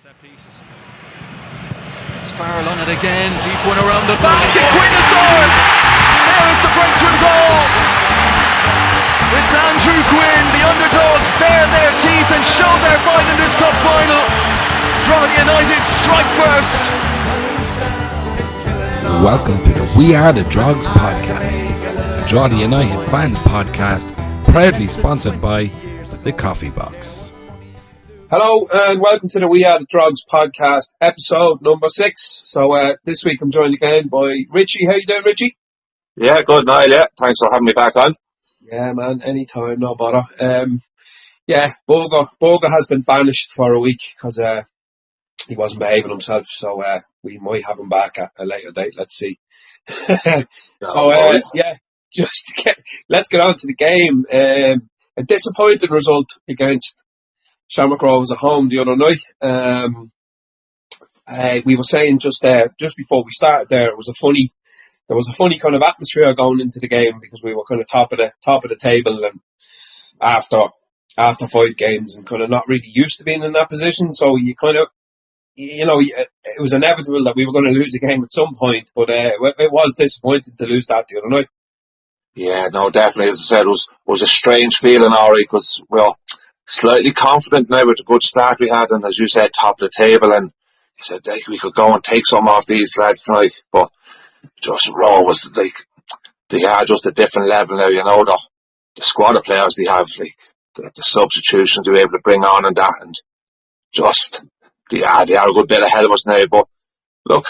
Set pieces. It's Farrell on it again. Deep one around the back. And Quinn has scored. There is the breakthrough goal. It's Andrew Quinn. The underdogs bare their teeth and show their fight in this cup final. Drogheda United strike first. Welcome to the We Are the Drogs podcast, a Drogheda United fans podcast, proudly sponsored by the Coffee Box. Hello and welcome to the We Are the Drogs podcast, episode number 6. So this week I'm joined again by Richie. How you doing, Richie? Yeah, good, Niall. Yeah, thanks for having me back on. Yeah, man, anytime, no bother. Boga has been banished for a week because he wasn't behaving himself. So we might have him back at a later date. Let's see. Let's get on to the game. A disappointing result against Shamrock Rovers at home the other night. We were saying just before we started there was a funny kind of atmosphere going into the game because we were kind of top of the table and after 5 games and kind of not really used to being in that position. So you kind of, it was inevitable that we were going to lose a game at some point, but it was disappointing to lose that the other night. Yeah, no, definitely. As I said, it was a strange feeling, Ari, because we were slightly confident now with the good start we had, and as you said, top of the table, and you said we could go and take some off these lads tonight, but just Raw was like they are just a different level now. The squad of players they have, like the substitutions they were able to bring on and that, and just they are a good bit ahead of us now. But look,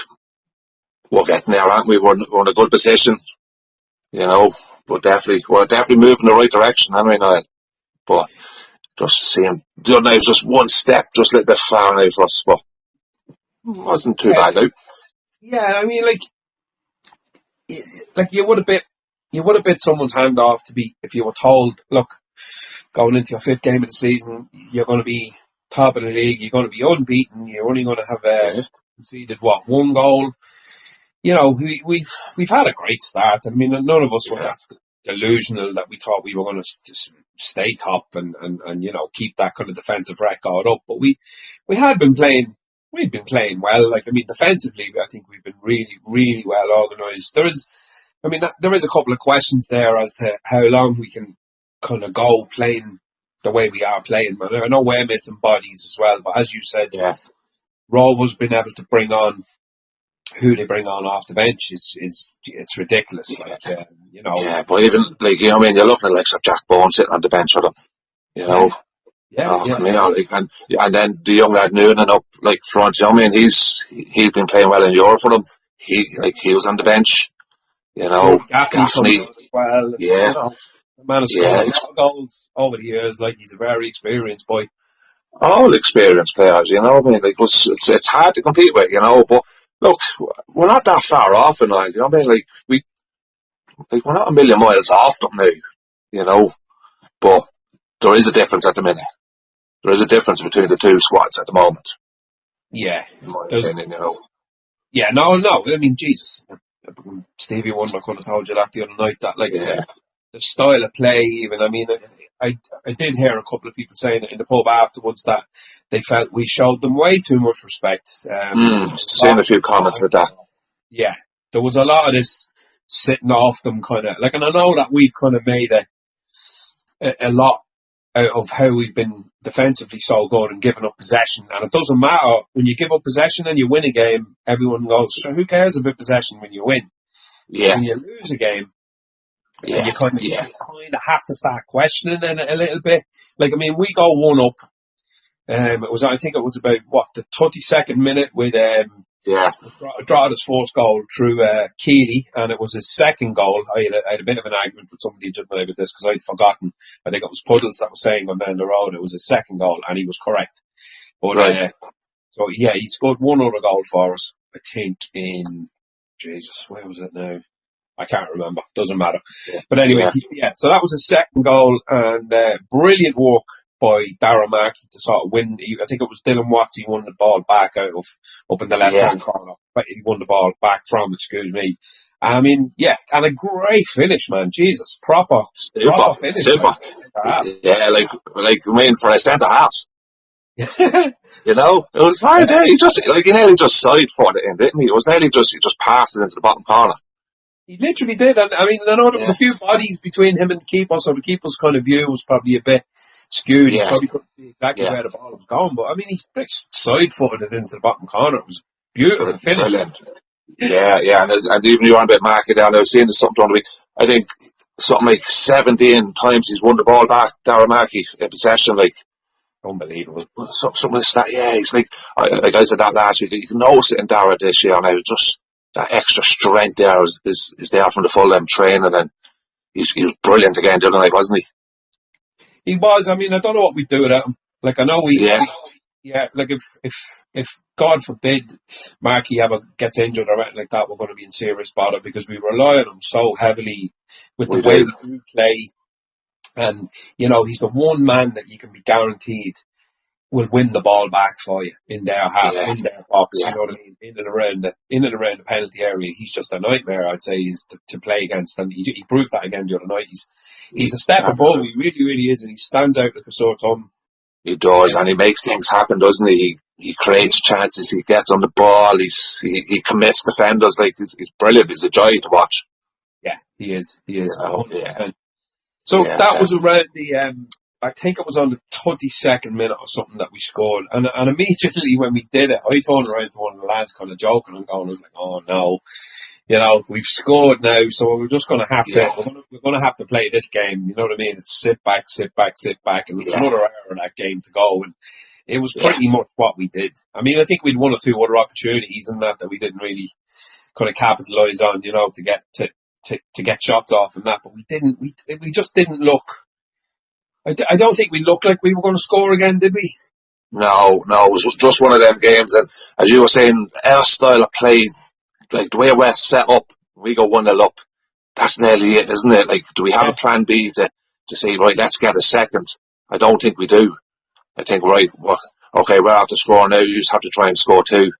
we're getting there, aren't we? We're in a good position, but we're definitely moving in the right direction, aren't we, Niall? But just seeing the other night was just one step, just a little bit far now for us, but it wasn't too bad now. Yeah, I mean, like you would have bit someone's hand off if you were told, look, going into your 5th game of the season, you're going to be top of the league, you're going to be unbeaten, you're only going to have conceded 1 goal. We've had a great start. I mean, none of us were that delusional that we thought we were going to stay top and keep that kind of defensive record up. But we'd been playing well. Like, I mean, defensively, I think we've been really, really well organised. There is a couple of questions there as to how long we can kind of go playing the way we are playing, man. I know we're missing bodies as well, but as you said, Rovers been able to bring on who they bring on off the bench it's ridiculous. Yeah, but even you're looking at Jack Bowen sitting on the bench for them, and then the young lad Noonan up front. He's been playing well in Europe for them. He was on the bench. Gaffney. Well, yeah, the man has scored a lot of goals over the years. He's a very experienced boy. All experienced players, it's hard to compete with, but. Look, we're not that far off, and we're not a million miles off them now, but there is a difference at the minute. There is a difference between the two squads at the moment. Yeah, in my opinion, Yeah, no. I mean, Jesus, Stevie Wonder could have told you that the other night. That the style of play, even. I mean, I did hear a couple of people saying in the pub afterwards that they felt we showed them way too much respect. Seen a few comments with that. Yeah, there was a lot of this sitting off them kind of and I know that we've kind of made a lot out of how we've been defensively so good and giving up possession, and it doesn't matter when you give up possession and you win a game. Everyone goes, so who cares about possession when you win? Yeah, when you lose a game. Yeah, you kind of have to start questioning it a little bit. We go 1 up. I think it was about the 32nd minute with Drogheta's first goal through Keeley, and it was his second goal. I had a bit of an argument with somebody just about this because I'd forgotten. I think it was Puddles that was saying on down the road it was his second goal, and he was correct. But he scored 1 other goal for us. I think in where was it now? I can't remember. Doesn't matter. Yeah. But anyway, so that was his second goal, and brilliant work by Darren Markey to sort of win. I think it was Dylan Watts. He won the ball back up in the left-hand corner. But he won the ball back from, excuse me. I mean, and a great finish, man. Jesus, proper finish. Super. Yeah, for a centre half. You know, it was hard. Yeah, he nearly just side-footed it in, didn't he? It was nearly he just passed it into the bottom corner. He literally did. And I mean, I know there was Yeah. a few bodies between him and the keeper, so the keeper's kind of view was probably a bit skewed. He Yeah. probably couldn't see exactly where the ball was going, but I mean, he side-footed it into the bottom corner. It was beautiful finish. Brilliant. Yeah, and even you on about Marky down, I was seeing something during the week. I think something like 17 times he's won the ball back, Darragh Markey, in possession, like. Unbelievable. Something like that, yeah, he's like I said that last week, you can notice it in Darragh this year now, just that extra strength there is there from the full training, and he was brilliant again the other night, wasn't he? He was. I mean, I don't know what we'd do without him. Like, I know like if God forbid Marky gets injured or anything like that, we're going to be in serious bother because we rely on him so heavily with the way we do play. And, you know, he's the one man that you can be guaranteed will win the ball back for you in their half, in their box, you know what I mean? In and around the penalty area. He's just a nightmare, I'd say, to play against. And he proved that again the other night. He's a step above, he really, really is, and he stands out like a sore thumb. He does, and he makes things happen, doesn't he? He creates chances, he gets on the ball, he commits defenders, like, he's brilliant, he's a joy to watch. Yeah, he is. Yeah. So that was around I think it was on the 32nd minute or something that we scored. And immediately when we did it, I turned around to one of the lads kind of joking and going, I was like, oh no, you know, we've scored now, so we're just going to have to, we're going to have to play this game. You know what I mean? It's sit back. And there's another hour of that game to go. And it was pretty much what we did. I mean, I think we'd one or two other opportunities in that we didn't really kind of capitalise on, you know, to get shots off and that, but we just didn't look. I don't think we looked like we were going to score again, did we? No, it was just one of them games, and as you were saying, our style of play, like the way we're set up, we go 1-0 up, that's nearly it, isn't it? Like, do we have a plan B to say, right, let's get a second? I don't think we do. I think, right, well, okay, we're after score now, you just have to try and score too.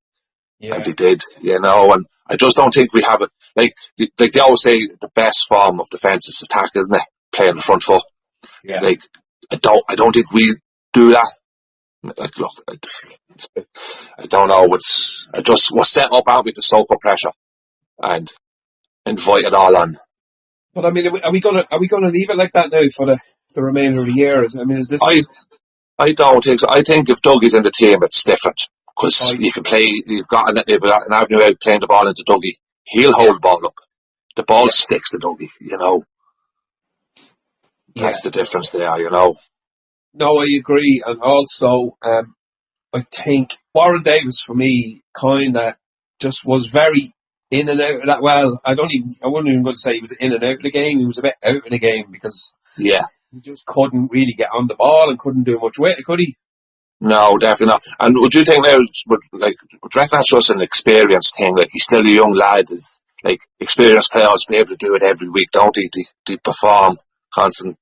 Yeah. And they did, you know, and I just don't think we have it. Like they always say, the best form of defence is attack, isn't it? Playing the front foot. Yeah. Like, I don't think we do that. Like, look, I don't know. We're set up, aren't we, to soak up pressure and invite it all on. But I mean, are we gonna leave it like that now for the remainder of the year? I mean, is this? I don't think so. I think if Dougie's in the team, it's different because you can play. You've got an avenue out playing the ball into Dougie. He'll hold the ball up. The ball sticks to Dougie. You know. That's the difference there, you know. No, I agree. And also, I think Warren Davis, for me, kind of just was very in and out of that. Well, I wasn't even going to say he was in and out of the game. He was a bit out of the game because he just couldn't really get on the ball and couldn't do much with it, could he? No, definitely not. And would you think now, would you reckon that's just an experience thing? Like, he's still a young lad. Is like experienced players be able to do it every week, don't they? They perform constant.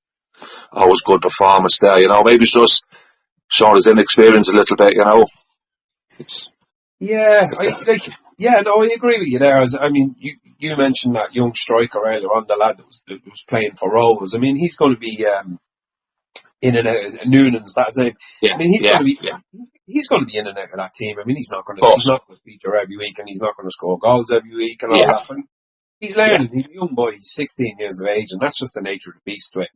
Always good performance there, you know. Maybe it's just showing his inexperience a little bit, you know. I agree with you there. I mean, you mentioned that young striker earlier on, the lad that was playing for Rovers. I mean, he's going to be in and out. Noonan's, that's his name. Yeah, I mean, he's going to be in and out of that team. I mean, he's not going to feature every week, and he's not going to score goals every week and all that. But he's learning. He's a young boy. He's 16 years of age, and that's just the nature of the beast with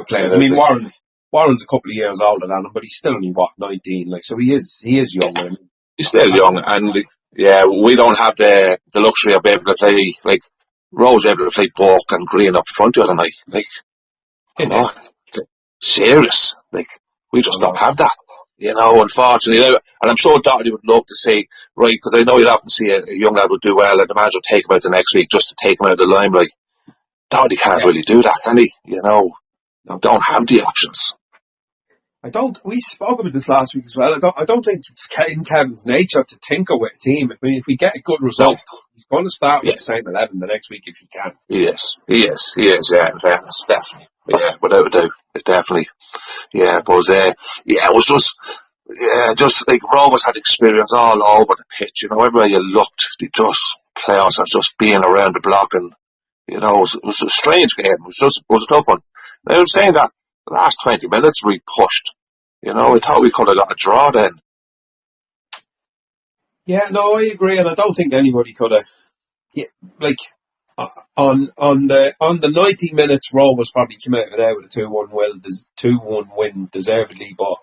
players. I mean, Warren's a couple of years older than him, but he's still only 19. Like, so he is young. I mean, he's still young, and we don't have the luxury of being able to play like Rose able to play Bork and Green up front the other night. Like, come on, serious. Like, we just don't have that. You know, unfortunately, and I'm sure Doherty would love to say, right, because I know you'd often see a young lad would do well, and the manager would take him out the next week just to take him out of the limelight. Doherty can't really do that, can he? You know, don't have the options. We spoke about this last week as well. I don't think it's in Kevin's nature to tinker with a team. I mean, if we get a good result, he's going to start with the same 11 the next week if he can. He is, yeah, in fairness, definitely. Yeah, without a doubt. It definitely. Yeah, but, it was just like Rovers had experience all over the pitch, you know, everywhere you looked, players are just being around the block, and, you know, it was a strange game. It was a tough one. Now, I'm saying that the last 20 minutes we pushed. You know, I thought we could have got a draw then. Yeah, no, I agree, and I don't think anybody could have. Yeah, like on the 90 minutes, Rovers probably came out of there with a 2-1 win deservedly. But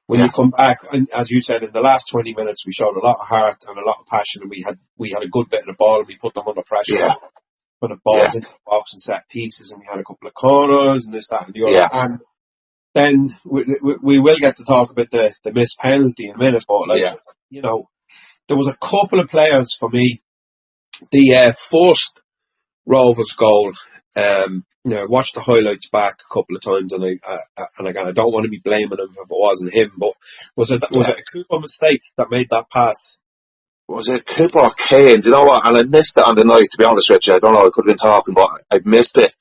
when you come back, and as you said, in the last 20 minutes, we showed a lot of heart and a lot of passion, and we had a good bit of the ball, and we put them under pressure. Yeah, Put the balls into the box and set pieces, and we had a couple of corners and this, that, and the other. yeah, And then we will get to talk about the missed penalty in a minute, but you know, there was a couple of players for me. The first Rovers goal, I watched the highlights back a couple of times, and again, I don't want to be blaming him if it wasn't him, but was it a Cooper mistake that made that pass? Was it Cooper or Kane? Do you know what? And I missed it on the night, to be honest with you. I don't know, I could have been talking, but I missed it.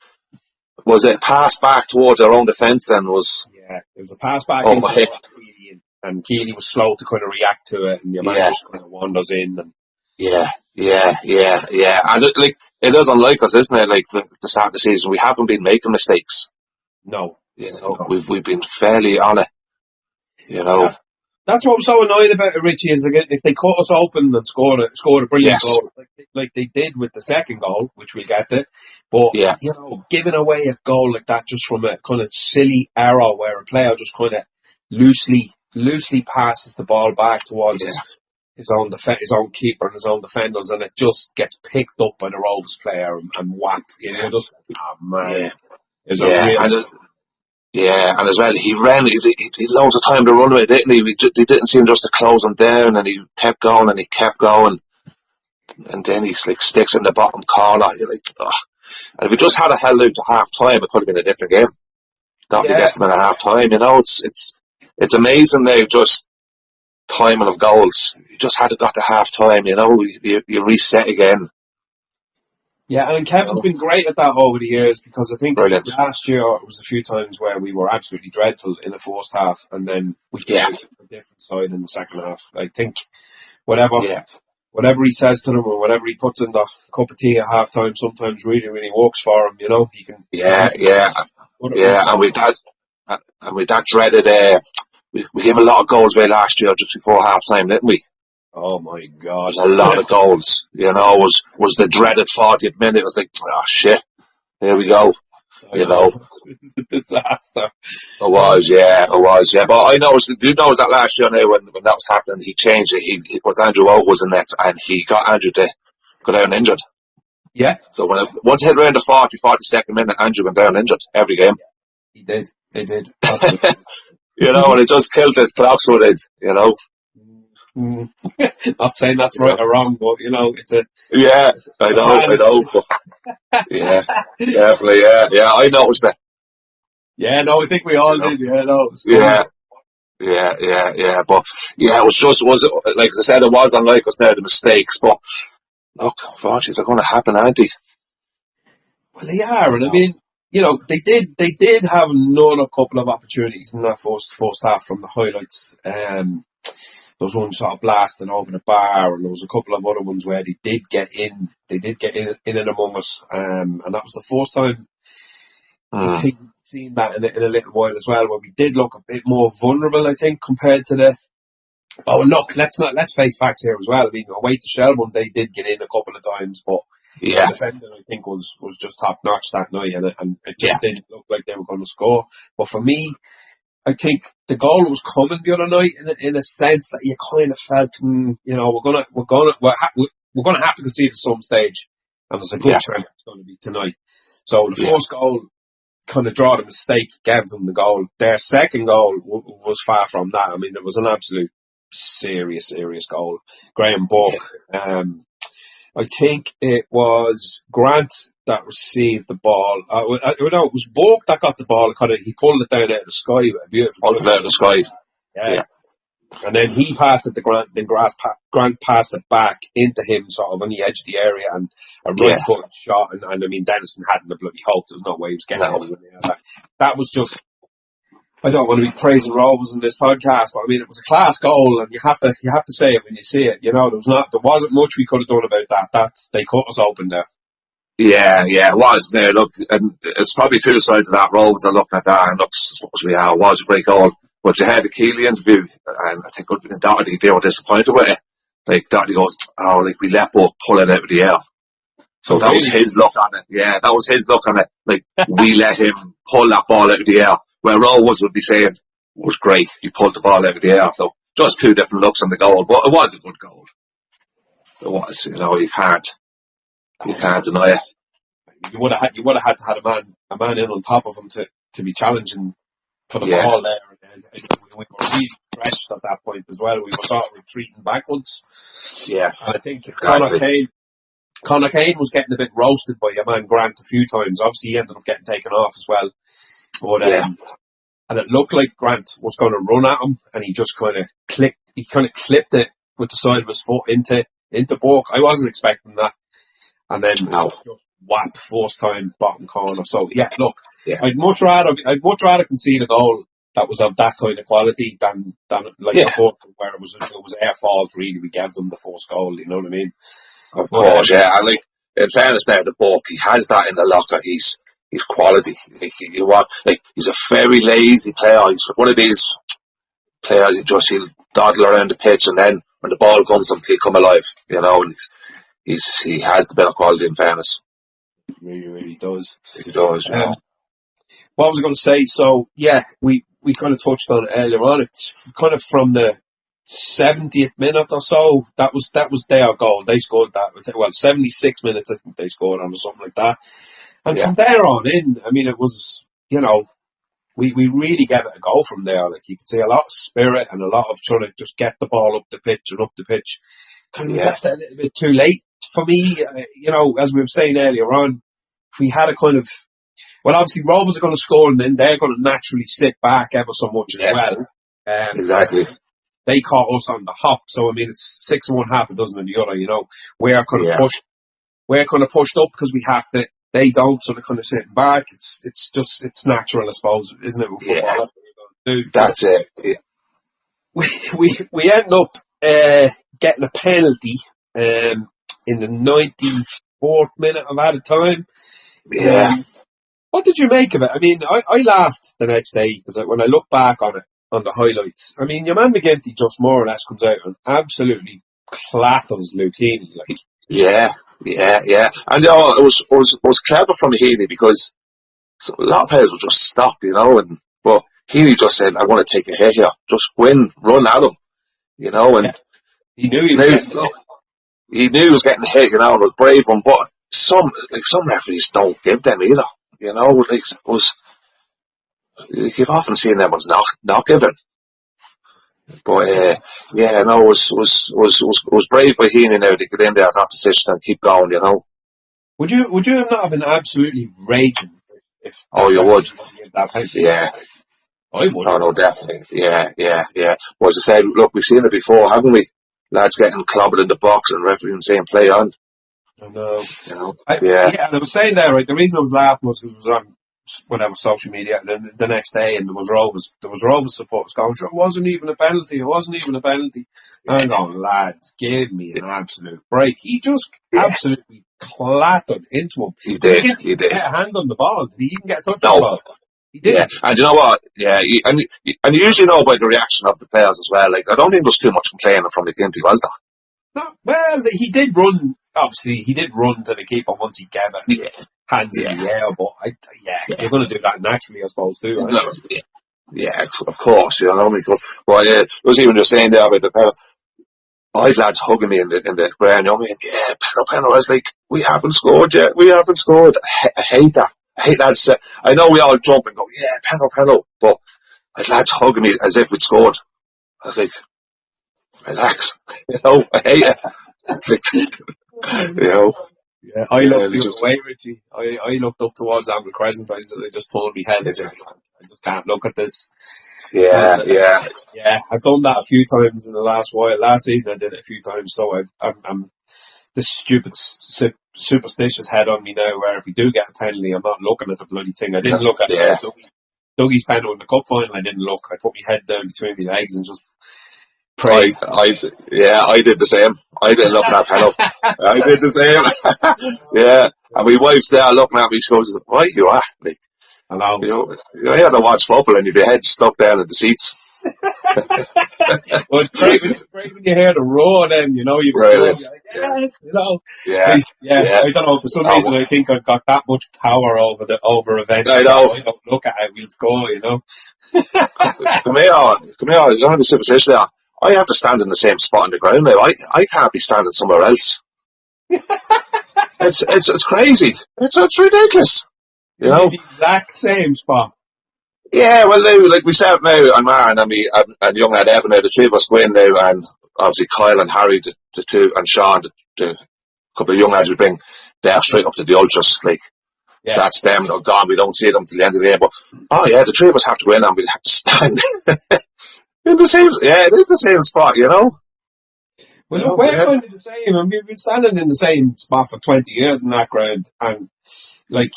Was it pass back towards our own defence and was... Yeah, it was a pass back into Keely, and Keely was slow to kind of react to it, and your man just kind of wanders in. And Yeah. And it is unlike us, isn't it? Like the start of the season, we haven't been making mistakes. No. You know, we've been fairly on it. You know. Yeah. That's what I'm so annoyed about it, Richie, is if they cut us open and scored a brilliant goal, like they did with the second goal, which we'll get to, but, giving away a goal like that just from a kind of silly error where a player just kind of loosely passes the ball back towards his own keeper and his own defenders, and it just gets picked up by the Rovers player and whap. You're just, oh man. And as well, he ran, he loads of time to run with, didn't he? He didn't seem just to close him down, and he kept going, and then he sticks in the bottom corner. You're like, ugh. And if we just had held out to half time, it could have been a different game. Don't be guessing at half time, you know. It's amazing now, just timing of goals. You just had to got to half time, you know. You reset again. Yeah, and Kevin's been great at that over the years, because I think last year it was a few times where we were absolutely dreadful in the first half, and then we came out a different side in the second half. I think whatever he says to them or whatever he puts in the cup of tea at half time sometimes really, really works for him, you know. He can. And with that dreaded, we gave a lot of goals away last year just before half time, didn't we? Oh my God. A lot of goals, you know, was the dreaded 40th minute. It was like, oh shit, here we go, you know. Disaster. It was. But I noticed, do you notice that last year now when that was happening, he changed it. It was Andrew Oak was in net, and he got Andrew to go down injured. Yeah. So once it hit around the 42nd minute, Andrew went down injured every game. He did. Absolutely. You know, and it just killed it. Clocks with it, you know. Not saying that's right or wrong, but you know, it's a. Yeah, I know. But, yeah, definitely. Yeah, I noticed that. Yeah, no, I think we all did. Yeah, no. Yeah. But it was like I said, it was unlike us now, the mistakes. But look, unfortunately, they're going to happen, aren't they? Well, they are, and I mean, you know, they did have another couple of opportunities in that first half from the highlights. There was one sort of blasting over the bar, and there was a couple of other ones where they did get in and among us, and that was the first time I think we've seen that in a little while as well, where we did look a bit more vulnerable, I think, compared to the. Oh look, let's face facts here as well. I mean, away to Shelbourne, they did get in a couple of times, but the defending, I think, was just top notch that night, and it just didn't look like they were going to score. But for me, I think the goal was coming the other night in a sense that you kind of felt, you know, we're gonna have to concede at some stage, and there's a good chance it's going to be tonight. So the first goal kind of draw the mistake, gave them the goal. Their second goal was far from that. I mean, it was an absolute serious goal. Graham Burke, I think it was Grant that received the ball. It was Burke that got the ball. He pulled it down out of the sky. Beautiful. Pulled it out of the sky. Yeah. And then he passed it to Grant. Then Grant passed it back into him, sort of on the edge of the area, and a right foot shot. And I mean, Dennison hadn't a bloody hope. There's no way he was getting anywhere. That was just. I don't want to be praising Rovers in this podcast, but I mean, it was a class goal, and you have to say it when you see it. You know, there wasn't much we could have done about that. They cut us open there. Yeah, it was. Now, look, and it's probably two sides of that. Rovers are looking at that, and look, suppose we are. It was a great goal. But you had the Keeley interview, and I think Doherty, they were disappointed with it. Like, Doherty goes, oh, like, we let Buck pull it out of the air. So that was his look on it. Yeah, that was his look on it. Like, we let him pull that ball out of the air. Where Rovers would be saying, it was great, he pulled the ball out of the air. So, just two different looks on the goal, but it was a good goal. It was, you can't deny it. You would have had to had a man in on top of him to be challenging for the ball there. And we were really stretched at that point as well. We were sort of retreating backwards. Yeah. And I think Conor Kane was getting a bit roasted by your man Grant a few times. Obviously, he ended up getting taken off as well. But, and it looked like Grant was going to run at him, and he just kind of clipped it with the side of his foot into Buck. I wasn't expecting that. And then whap, first time, bottom corner. So, I'd much rather concede a goal that was of that kind of quality than like a Buck, where it was their fault, really. We gave them the first goal, you know what I mean? Of course, yeah. And like, in fairness now to Buck, he has that in the locker. He's quality. He's a very lazy player. He's one of these players he'll dawdle around the pitch, and then when the ball comes he'll come alive, and he has the better quality, in fairness. Really, really does. He does, What was I going to say? So, we kind of touched on it earlier on. It's kind of from the 70th minute or so. That was their goal. They scored that. 76 minutes I think they scored on or something like that. And from there on in, I mean, it was, we really gave it a go from there. Like, you could see a lot of spirit and a lot of trying to just get the ball up the pitch. Kind of left it a little bit too late for me. As we were saying earlier on, if we had a kind of, obviously Rovers are going to score and then they're going to naturally sit back ever so much as well. Exactly. They caught us on the hop, so I mean it's 6 of one, half a dozen of the other. We're kind of pushed up because we have to. They don't, so they're kind of sitting back. It's natural, I suppose, isn't it? With football, that's it. Yeah. We end up getting a penalty in the 94th minute of added time. Yeah. What did you make of it? I mean, I laughed the next day because when I look back on it, on the highlights, I mean, your man McGinty just more or less comes out and absolutely clatters Luke Heaney. Like. Yeah. And it was clever from Heaney because a lot of players would just stop, but Heaney just said, I want to take a hit here. Just win, run at him, and he knew he was getting hit. He knew he was getting hit, and was brave one, but some referees don't give them either, you've often seen them ones not given. But it was brave by Heaney now to get in there at that position and keep going, Would you have not been absolutely raging if you would? Yeah. I would. Oh no, definitely. Yeah. Well, as I said, look, we've seen it before, haven't we? Lads getting clobbered in the box and refereeing saying play on. I know. And I was saying there, right, the reason I was laughing was because it was on whatever social media, and then the next day, and there was Rovers supporters going, sure, it wasn't even a penalty. I'm going, lads, give me an absolute break. He just absolutely clattered into him. He did. Get a hand on the ball. Did he even get a touch on the ball? He did. Yeah, and you know what? Yeah, and you usually know by the reaction of the players as well. Like, I don't think there was too much complaining from McGinty, was there? No, well, he did run. Obviously, he did run to the keeper once he gave it. Hands in the air, but you're going to do that naturally, I suppose, too. Right? Yeah, of course, because it was even just saying there about the penalty. I had lads hugging me in the ground, penalty. I was like, we haven't scored yet. I hate that. I hate lads. I know we all jump and go, penalty, but I had lads hugging me as if we'd scored. I was like, relax. I hate it. Yeah, I looked the other way, Richie. I looked up towards Amble Crescent. I just told me head. I just can't look at this. Yeah. I've done that a few times in the last while. Last season I did it a few times. So I'm this stupid superstitious head on me now. Where if we do get a penalty, I'm not looking at the bloody thing. I didn't look at it. Dougie's penalty in the cup final. I didn't look. I put my head down between my legs and just. I did the same. I didn't look at that panel. I did the same. And my wife's there looking at me. She goes, "Why you are?" Like, I know. You had to watch football and your head stuck down in the seats. Well, it's great when you hear the roar then, you know, you've Really? scored, you're like, yes, you know. Yeah. I don't know, for some reason I think I've got that much power over events. I know. I don't look at it, we'll score, you know. Come here, you're going to be superstitious there. I have to stand in the same spot on the ground now. I can't be standing somewhere else. It's crazy. It's ridiculous. You know? The exact same spot. Yeah, well, now, like we said now, and Mar and young lad Evan, now, the three of us go in now, and obviously Kyle and Harry, the two, and Sean, the couple of young lads we bring, they're straight up to the ultras. Like, that's them, they're gone, we don't see them till the end of the game. But, the three of us have to go in and we have to stand in the same, it is the same spot, you know? Well, look, we're kind of the same, and we've been standing in the same spot for 20 years in that ground, and, like,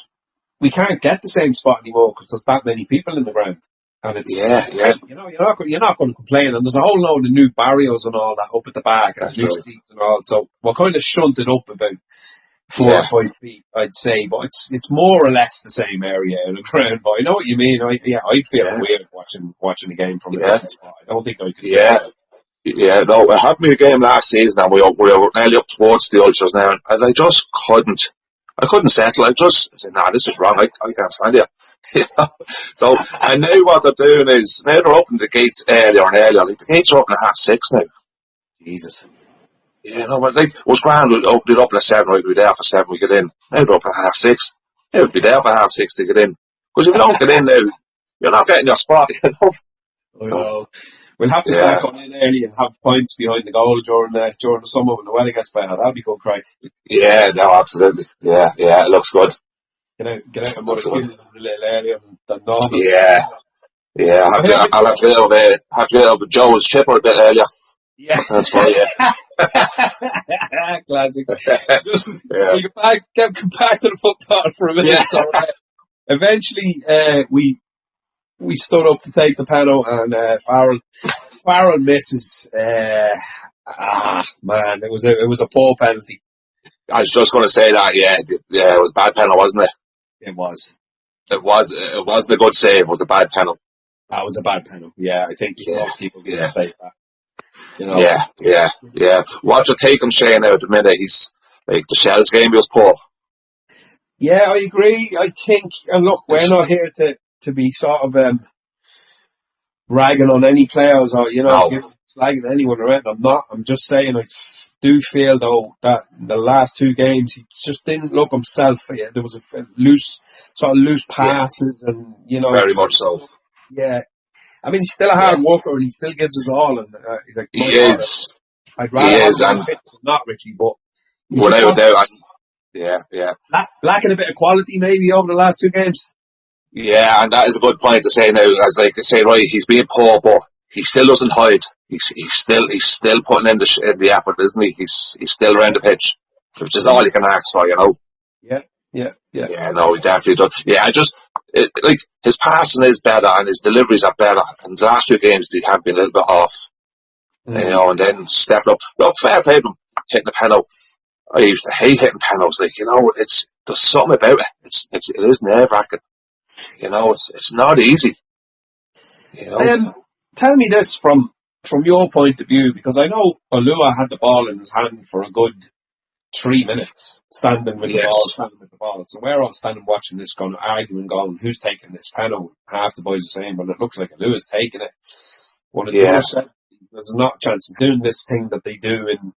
we can't get the same spot anymore because there's that many people in the ground. And it's, you know, you're not going to complain. And there's a whole load of new barrios and all that up at the back and new seats and all. So we're kind of shunted up about 4 or 5 feet, I'd say. But it's more or less the same area in the ground. But I know what you mean. I'd feel weird watching the game from a different spot. I don't think I could. No, I had me a game last season and we were nearly up towards the ultras now, and I just couldn't settle. I said, nah, this is wrong. I can't stand here. So, and now what they're doing is, now they're opening the gates earlier and earlier. Like, the gates are open at 6:30 now. Jesus. Yeah, no, but like, it was grand. We'd open it up at 7, we'd be there for 7, we get in. Now they're open at 6:30. Now we'd be there for 6:30 to get in. Because if you don't get in now, you're not getting your spot, you know. I know. We'll have to start coming in early and have points behind the goal during the summer when the weather gets better. That'll be good, Craig. Yeah, no, absolutely. Yeah, it looks good. Get out and a little earlier than normal. Yeah, I'll have to get over Joe's chipper a bit earlier. Yeah. That's fine, Classic. We'll get back to the football for a minute. Yeah. So, eventually, we stood up to take the penalty, and Farrell misses. Man, it was a poor penalty. I was just going to say that. Yeah, it was a bad penalty, wasn't it? It was. It wasn't a good save. It was a bad penalty. That was a bad penalty. Yeah, I think most people can say that. You know? Yeah. Watch your take on Shane now at the minute. He's like, the Shells game, he was poor. Yeah, I agree. I think, and look, we're not here to be sort of ragging on any players or, flagging anyone around. I'm not. I'm just saying I do feel, though, that the last 2 games he just didn't look himself. Yeah, there was a loose passes and, Very much so. Yeah. I mean, he's still a hard worker and he still gives us all. And like, he is. I'd rather have him fit than not, Richie, but without doubt. Yeah. Lacking a bit of quality maybe over the last 2 games. Yeah, and that is a good point to say now. As like to say, right, he's being poor, but he still doesn't hide. He's still putting in the effort, isn't he? He's still around the pitch, which is all you can ask for, you know. Yeah. Yeah, no, he definitely does. Yeah, like, his passing is better and his deliveries are better. And the last 2 games they have been a little bit off, and then stepped up. Look, fair play to him hitting the penalty. I used to hate hitting penalties. Like, there's something about it. It is nerve-wracking. It's not easy. Tell me this from your point of view, because I know Olua had the ball in his hand for a good 3 minutes, standing with the ball. So we're all standing watching this, arguing, who's taking this penalty? Half the boys are saying, well, it looks like Olua's taking it. One of the others said, there's not a chance of doing this thing that they do in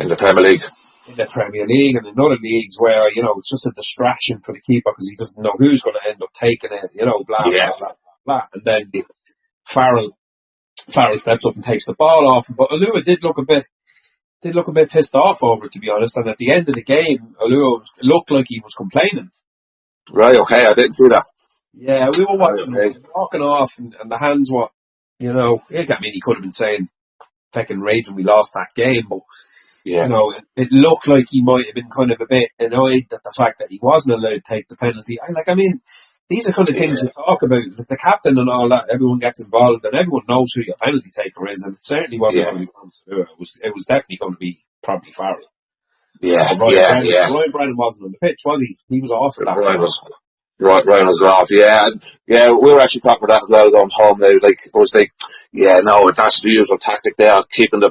the Premier League. In the Premier League and in other leagues where, it's just a distraction for the keeper because he doesn't know who's going to end up taking it, blah, blah, blah, blah. And then Farrell steps up and takes the ball off. But Olua did look a bit pissed off over it, to be honest. And at the end of the game, Olua looked like he was complaining. Right, okay, I didn't see that. Yeah, we were watching him walking off and the hands were, he could have been saying, fucking raging we lost that game, but it looked like he might have been kind of a bit annoyed at the fact that he wasn't allowed to take the penalty. These are kind of things you talk about. With the captain and all that, everyone gets involved and everyone knows who your penalty taker is, and it certainly wasn't going to be it was definitely going to be probably Farrell. Ryan Brennan wasn't on the pitch, was he? He was off for that. Right, Ryan was off. Yeah, we were actually talking about that as well going home now. Like, it was like, no, that's the usual tactic there, keeping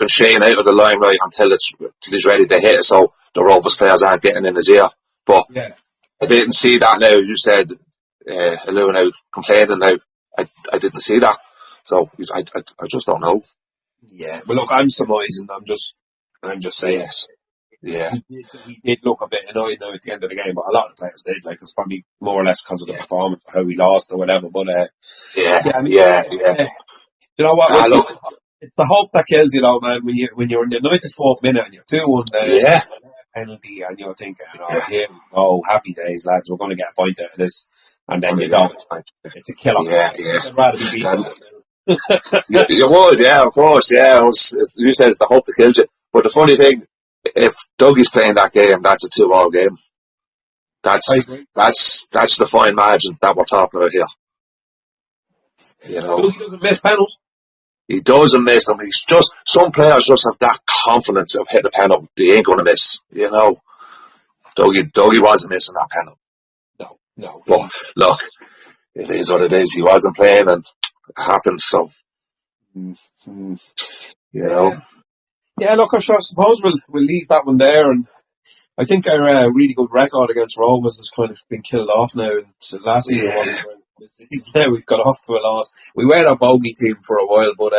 Shane out of the limelight until he's ready to hit it, so the Rovers players aren't getting in his ear. But Yeah. I didn't see that now. You said, Lou now complaining now. I didn't see that. So, I just don't know. Yeah. Well, look, I'm surmising. I'm just saying. Yes. Yeah. He did look a bit annoyed now at the end of the game, but a lot of players did. Like, it's probably more or less because of the performance, how he lost or whatever. But I mean, you know what? Look, it's the hope that kills you, though, man. When you're in the 94th minute and you're 2-1 down, penalty, and you're thinking, here we go, happy days, lads. We're going to get a point out of this, and then you don't. It's a killer. I'd rather be beaten. You would, yeah, of course, yeah. You said it's the hope that kills you. But the funny thing, if Dougie's playing that game, that's a 2-all game. That's the fine margin that we're talking about here. You know, Dougie doesn't miss penalties. He doesn't miss them. He's just, some players just have that confidence of hitting a penalty. They ain't going to miss. You know, Dougie wasn't missing that penalty. No. But look, it is what it is. He wasn't playing, and it happened. So, you know. Yeah, look, I suppose we'll leave that one there, and I think our really good record against Rovers has kind of been killed off now. And so last season wasn't very good. This season now we've got off to a loss. We were a bogey team for a while, but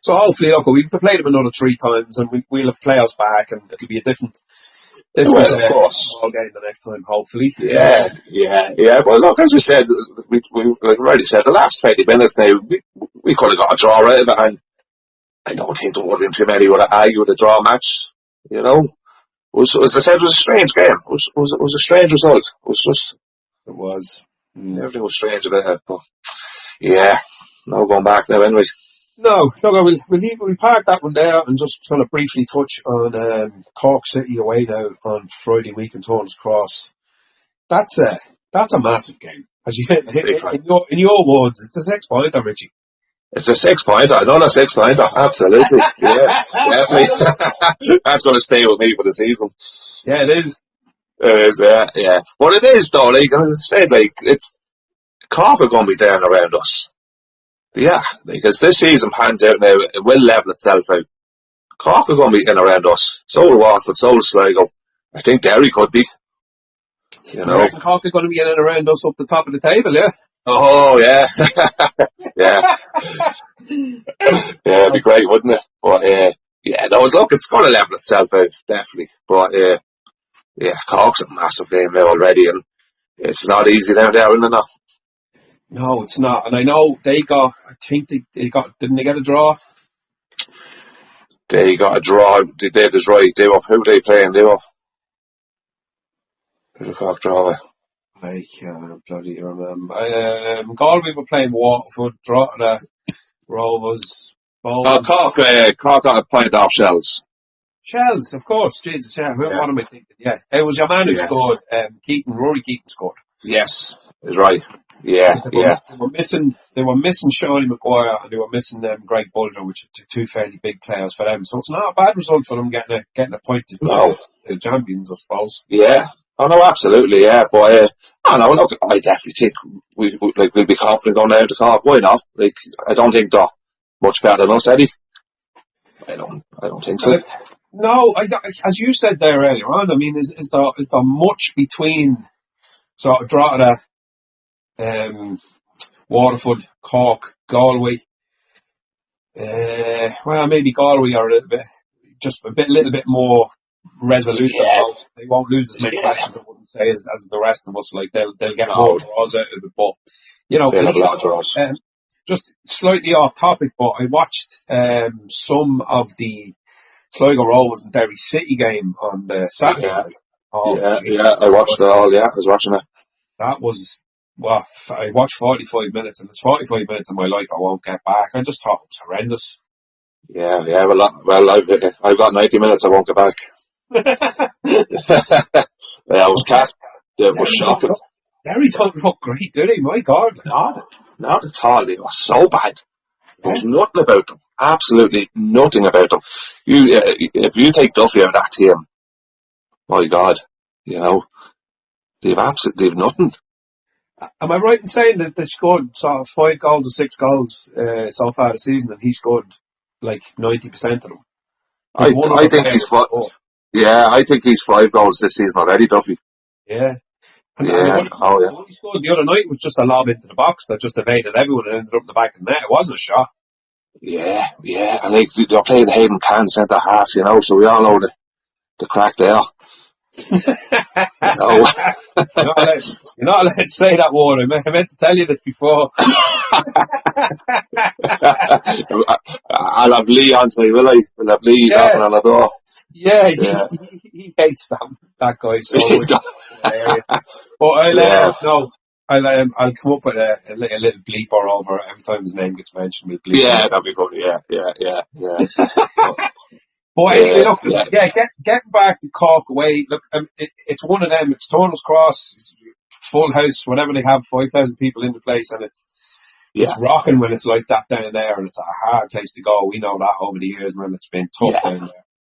so hopefully, look, we have to play them another 3 times, and we'll have players back, and it'll be a different of course, ball game the next time, hopefully. Yeah. Well, look, as we said, we like already said, the last 20 minutes now, we could have got a draw out of it, and I don't think there would have been too many would have argued a draw match. You know, as I said, it was a strange game. It was a strange result. It was. Everything was strange about it, but no going back now anyway. No, look, we'll park that one there and just kind of briefly touch on Cork City away now on Friday week in Turner's Cross. That's a massive game. As you hit in your words, it's a 6-pointer, Richie. It's a 6-pointer, another 6-pointer, absolutely. Yeah, definitely. That's going to stay with me for the season. Yeah, it is. It is, yeah. But it is though, like, as I said, like, it's, Cork are going to be down around us. Yeah, because this season pans out now, it will level itself out. Cork are going to be in around us. So will Waterford, so will Sligo. I think Derry could be. You know. Cork are going to be in and around us up the top of the table, yeah? Oh, yeah. Yeah. It'd be great, wouldn't it? But, look, it's going to level itself out, definitely. But, Cork's a massive game now already, and it's not easy down there, isn't it? No, it's not. And I know they got, didn't they get a draw? They got a draw. They did is right. Who were they playing? Who did Cork draw with? I can't bloody remember. Galway were playing Waterford, Drogheda, Rovers, Bones. Cork got a point off Shells. Shells, of course. Jesus, yeah. What am I thinking? Yeah. It was your man who scored. Rory Keaton scored. Yes, is right. Yeah. They were missing Shawnee Maguire and they were missing Greg Bulger, which are 2 fairly big players for them. So it's not a bad result for them getting a point to the champions, I suppose. Yeah. Oh no, absolutely, yeah. But look, I definitely think we'll be confident going down to Cork. Why not? Like, I don't think they're much better than us, Eddie. I don't think so. No, as you said there earlier on, I mean, is there much between sort of Drogheda, Waterford, Cork, Galway? Well, maybe Galway are a little bit more resolute. Yeah. They won't lose as many matches, I wouldn't say, as the rest of us. Like they'll get more draws out of it. But they'll have a lot of draws. Just slightly off topic, but I watched some of the Sligo Rovers and Derry City game on the Saturday. I watched it all. Yeah, I was watching it. That was, well, I watched 45 minutes, and it's 45 minutes of my life I won't get back. I just thought it was horrendous. Yeah. Well, I've got 90 minutes. I won't get back. I was cat. It was shocking. Derry don't look great, do they? My God. Not at all. They were so bad. There was nothing about them. Absolutely nothing about them. If you take Duffy out of that team, my God, they've nothing. Am I right in saying that they scored sort of 5 goals or 6 goals so far this season, and he scored like 90% of them? I think one I other think player. he's yeah, I think he's 5 goals this season already, Duffy. Yeah. And Yeah, oh the one he scored the other night was just a lob into the box that just evaded everyone and ended up in the back of the net. It wasn't a shot. yeah, and like they're playing Hayden Can centre half, so we all know the crack there. You know. You're not allowed to say that word. I meant to tell you this before. I'll have Lee on to me, will I? We'll have Lee knocking Yeah, on the door. yeah, Yeah. he hates that guy so much. Hilarious. But Yeah. I'll come up with a little bleeper over every time his name gets mentioned. We'll bleep him Yeah, out. that'd be good. Yeah. But anyway, Yeah, look, yeah, getting back to Cork away, look, it's one of them. It's Turner's Cross, it's full house, whenever they have 5,000 people in the place, and it's yeah, rocking when it's like that down there, and it's a hard place to go. We know that over the years, man, it's been tough yeah, down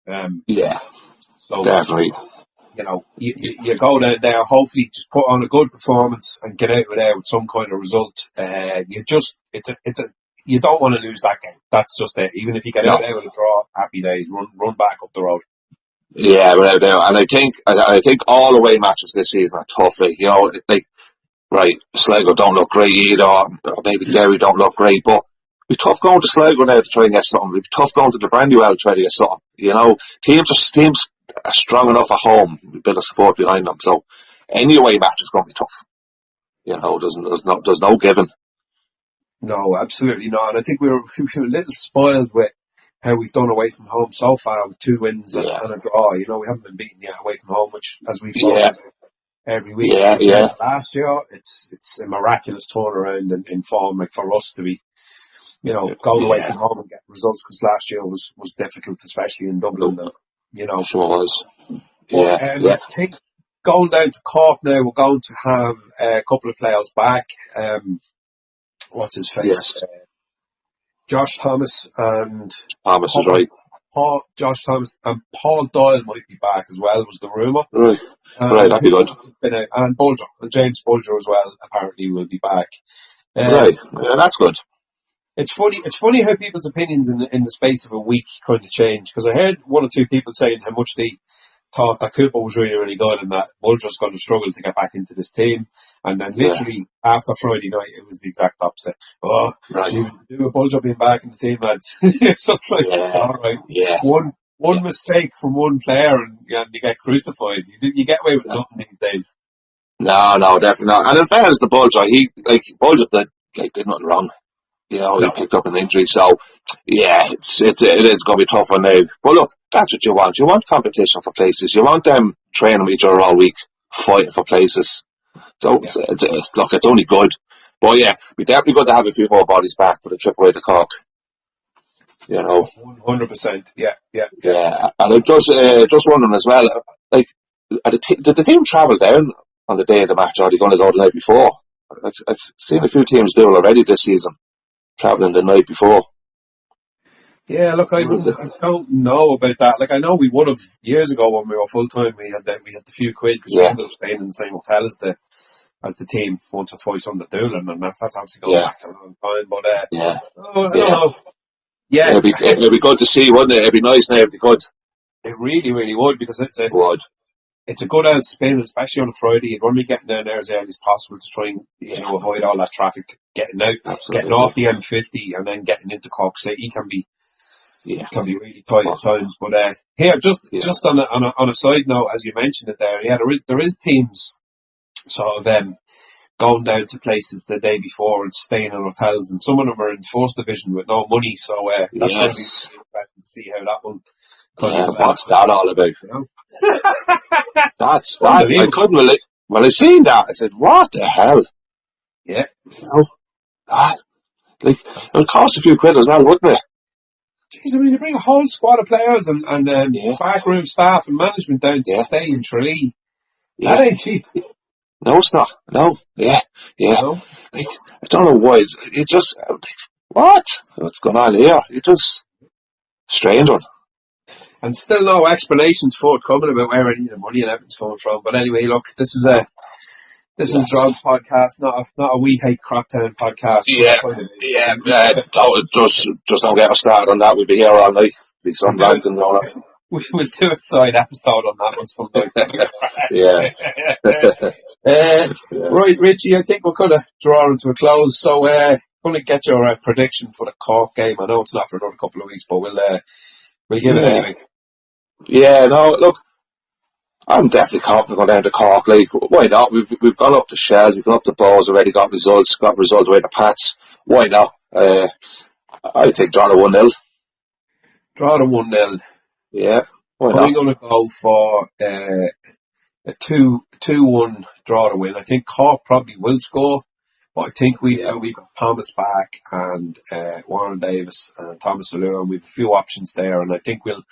there. yeah, So, definitely. you go down there, hopefully just put on a good performance and get out of there with some kind of result. You don't want to lose that game. That's just it. Even if you get out No. there with a draw, happy days, run back up the road. Yeah, without doubt. And I think all away matches this season are tough. Like, right, Sligo don't look great either, or maybe Derry don't look great, but it'd be tough going to Sligo now to try and get something. It'd be tough going to the Brandywell to try to get something. Teams are strong enough at home, with a bit of support behind them. So any away match is going to be tough. There's no giving. No, absolutely not. And I think we were a little spoiled with how we've done away from home so far with 2 wins and Yeah, a draw. We haven't been beaten yet away from home, which, as we've spoken yeah, about every week, yeah. compared to last year, it's a miraculous turnaround in form, like for us to be, going away Yeah, from home and get results, because last year was difficult, especially in Dublin. sure was. But Yeah, yeah, I think going down to Cork now, we're going to have a couple of players back. What's his yes. face? Josh Thomas and Thomas is Paul, right. Josh Thomas and Paul Doyle might be back as well, was the rumour. Right, And that'd be good. and Bulger, and James Bulger as well, apparently will be back. Right, yeah, that's good. It's funny how people's opinions in the space of a week kind of change, because I heard one or two people saying how much they thought that Cooper was really, really good and that Bulger's going to struggle to get back into this team. And then Yeah, literally after Friday night, it was the exact opposite. Oh, right. do a Bulger being back in the team, lads. It's just like, Yeah, all right, yeah. one mistake from one player and you get crucified. You get away with nothing these days. No, definitely not. And in fairness to Bulger, Bulger did nothing wrong. He No. picked up an injury, so yeah, it is going to be tough on now. But look, that's what you want. You want competition for places. You want them training each other all week, fighting for places. So Yeah. it's only good. But yeah, we definitely good to have a few more bodies back for the trip away to Cork. 100%. Yeah. Yeah, and I'm just wondering as well, like, did the team travel down on the day of the match, or are they going to go the night before? I've seen a few teams do it already this season, travelling the night before. Yeah, look, I don't know about that. Like, I know we would have years ago when we were full time. We had the few quid because we Yeah, ended up staying in the same hotel as the team once or twice on the Doolan, and that's obviously going yeah, back a long time. But yeah, I don't yeah. know. Yeah, It'd be good to see, wouldn't it? It'd be nice now if they could. it really, really would, because Would. it's a good out spin, especially on a Friday. You'd want to be getting down there as early as possible to try and Yeah, avoid all that traffic. Getting absolutely. off the M50 and then getting into Cork City can be Yeah, really tight at times. But here, just yeah, on a side note, as you mentioned it there, yeah, there is teams sort of going down to places the day before and staying in hotels, and some of them are in first division with no money. So that's going to be yes. really interesting to see how that one kind of Yeah, develops. what's that all about? That's that. I Unbelievable. couldn't believe. When I seen that, I said, "What the hell?" Yeah. You know, that, like, it would cost a few quid as well, wouldn't it? Jeez, I mean, you bring a whole squad of players and Yeah, backroom staff and management down to yeah, stay in Tralee. That yeah. ain't cheap, No, it's not. No, yeah, you yeah. know. Like, I don't know why. It just, what? What's going on here? It just strange one. And still no explanations forthcoming about where any of the money and everything's coming from. But anyway, look, this is This is a drug podcast, not a We Hate Croptown podcast. Just don't get us started on that. We'll be here all night. Be some ranting and all that. We'll do a side episode on that one sometime. Right, Richie, I think we're kind of drawing to a close. So, going to get your prediction for the Cork game. I know it's not for another couple of weeks, but we'll give it anyway. Yeah, no, look, I'm definitely confident going down to Cork. Like, why not? We've gone up to Shells, we've gone up to Bows, already got results away to Pats. Why not? I think draw to 1-0. Draw to 1-0. Yeah. Why not? I'm going to go for a 2-1 draw to win. I think Cork probably will score, but I think we got Thomas back and Warren Davis and Thomas Allure, and we've a few options there, and I think we'll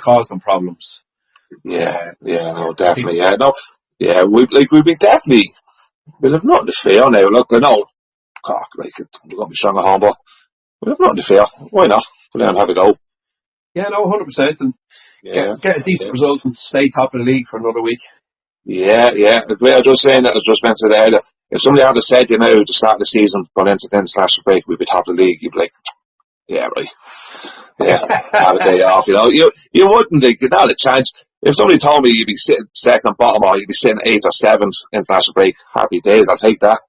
cause them problems. Yeah, no, definitely. We'll have nothing to fear now. Look, I know Cork, like, we're going to be strong at home, but we'll have nothing to fear. Why not? Go down and have a go. Yeah, no, 100%, and get a decent result and stay top of the league for another week. Yeah. The way I was just saying that, I was just mentioned there, that if somebody had said, you know, at the start of the season, going into the international break, we'd be top of the league, you'd be like, yeah, right. Yeah, have a day off, you know. You wouldn't think, not a chance. If somebody told me you'd be sitting second bottom or you'd be sitting 8th or 7th international break, happy days, I'll take that.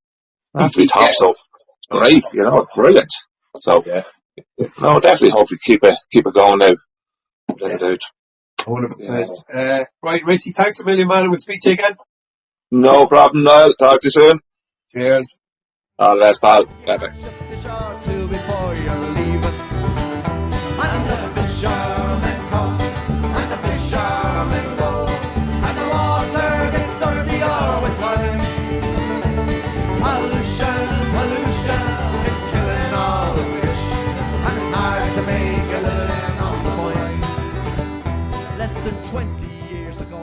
That'd be top, so great, you know, brilliant. So, no, definitely hope we keep it going now. Play it out. 100%. Right, Richie, thanks a million, man, and we'll speak to you again. No problem, Niall. Talk to you soon. Cheers. All the best, pal. Bye-bye. And the fishermen come, and the fishermen go, and the water gets dirty all the time. Pollution, it's killing all the fish, and it's hard to make a living on the point. Less than 20 years ago